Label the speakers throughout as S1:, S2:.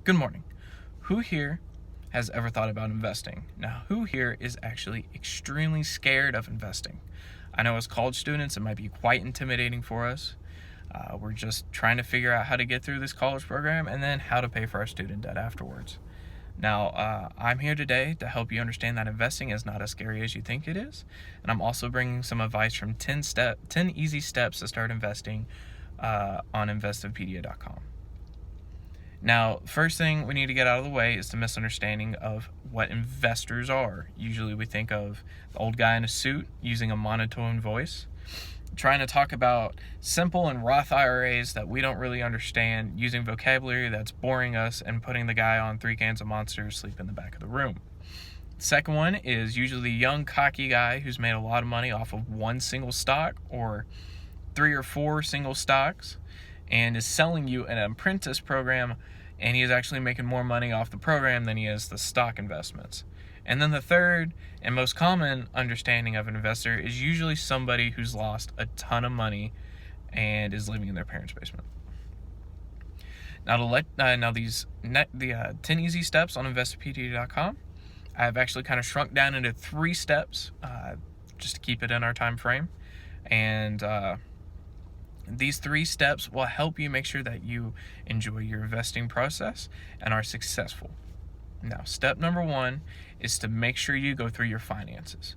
S1: Good morning. Who here has ever thought about investing? Now, who here is actually extremely scared of investing? I know as college students, it might be quite intimidating for us. We're just trying to figure out how to get through this college program and then how to pay for our student debt afterwards. Now, I'm here today to help you understand that investing is not as scary as you think it is. And I'm also bringing some advice from 10 easy steps to start investing on investopedia.com. Now, first thing we need to get out of the way is the misunderstanding of what investors are. Usually we think of the old guy in a suit using a monotone voice, trying to talk about simple and Roth IRAs that we don't really understand, using vocabulary that's boring us, and putting the guy on 3 cans of Monster asleep in the back of the room. The second one is usually the young, cocky guy who's made a lot of money off of one single stock or 3 or 4 single stocks, and is selling you an apprentice program, and he is actually making more money off the program than he is the stock investments. And then the third and most common understanding of an investor is usually somebody who's lost a ton of money and is living in their parents' basement. Now, the 10 easy steps on investopedia.com, I've actually kind of shrunk down into 3 steps just to keep it in our time frame. And these 3 steps will help you make sure that you enjoy your investing process and are successful. Now, step number 1 is to make sure you go through your finances.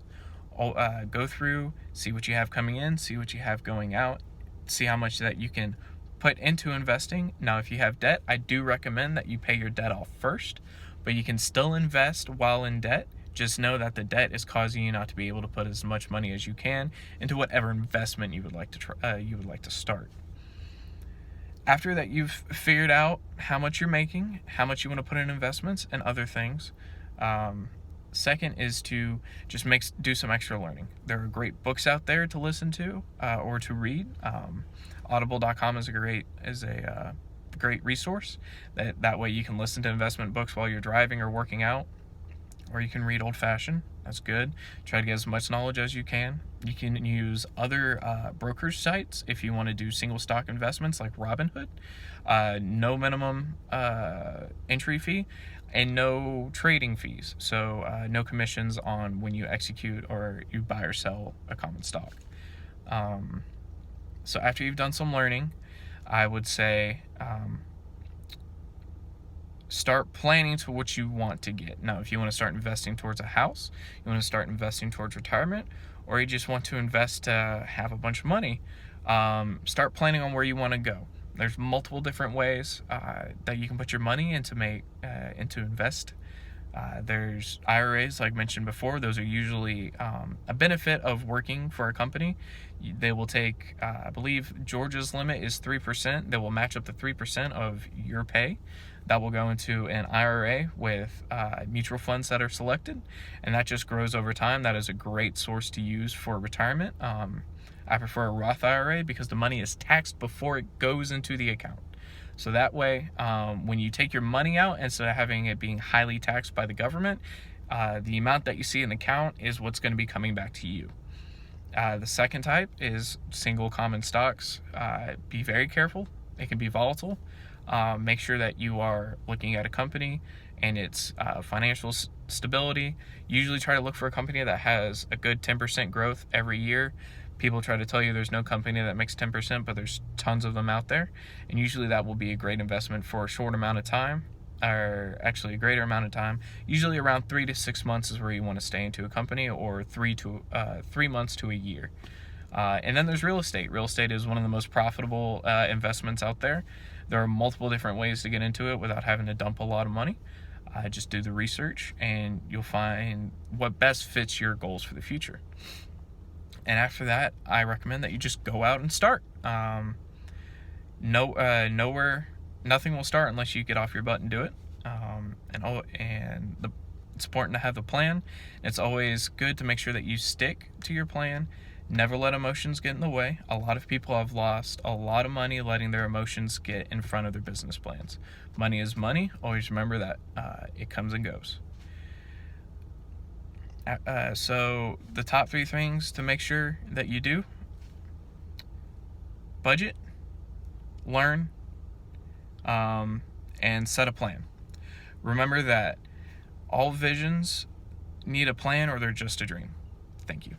S1: Go through, see what you have coming in, see what you have going out, see how much that you can put into investing. Now, if you have debt, I do recommend that you pay your debt off first, but you can still invest while in debt. Just know that the debt is causing you not to be able to put as much money as you can into whatever investment you would like to start. After that, you've figured out how much you're making, how much you want to put in investments, and other things. Second is to just do some extra learning. There are great books out there to listen to or to read. Audible.com is a great resource. That way you can listen to investment books while you're driving or working out. Or you can read old-fashioned. That's good. Try to get as much knowledge as you can. You can use other brokerage sites if you want to do single stock investments like Robinhood. No minimum entry fee and no trading fees. So no commissions on when you execute or you buy or sell a common stock. So after you've done some learning, I would say start planning to what you want to get. Now, if you want to start investing towards a house, you want to start investing towards retirement, or you just want to invest to have a bunch of money, start planning on where you want to go. There's multiple different ways that you can put your money into invest. There's IRAs, like mentioned before. Those are usually a benefit of working for a company. They will take, I believe Georgia's limit is 3%. They will match up to 3% of your pay. That will go into an IRA with mutual funds that are selected, and that just grows over time. That is a great source to use for retirement. I prefer a Roth IRA because the money is taxed before it goes into the account. So that way, when you take your money out, instead of having it being highly taxed by the government, the amount that you see in the account is what's going to be coming back to you. The second type is single common stocks. Be very careful. It can be volatile. Make sure that you are looking at a company and its financial stability. Usually try to look for a company that has a good 10% growth every year. People try to tell you there's no company that makes 10%, but there's tons of them out there. And usually that will be a great investment for a short amount of time, or actually a greater amount of time. Usually around 3 to 6 months is where you want to stay into a company, or 3 months to a year. And then there's real estate. Real estate is one of the most profitable investments out there. There are multiple different ways to get into it without having to dump a lot of money. Just do the research and you'll find what best fits your goals for the future. And after that, I recommend that you just go out and start. Nothing will start unless you get off your butt and do it. It's important to have the plan. It's always good to make sure that you stick to your plan. Never let emotions get in the way. A lot of people have lost a lot of money letting their emotions get in front of their business plans. Money is money. Always remember that it comes and goes. So the top 3 things to make sure that you do: budget, learn, and set a plan. Remember that all visions need a plan or they're just a dream. Thank you.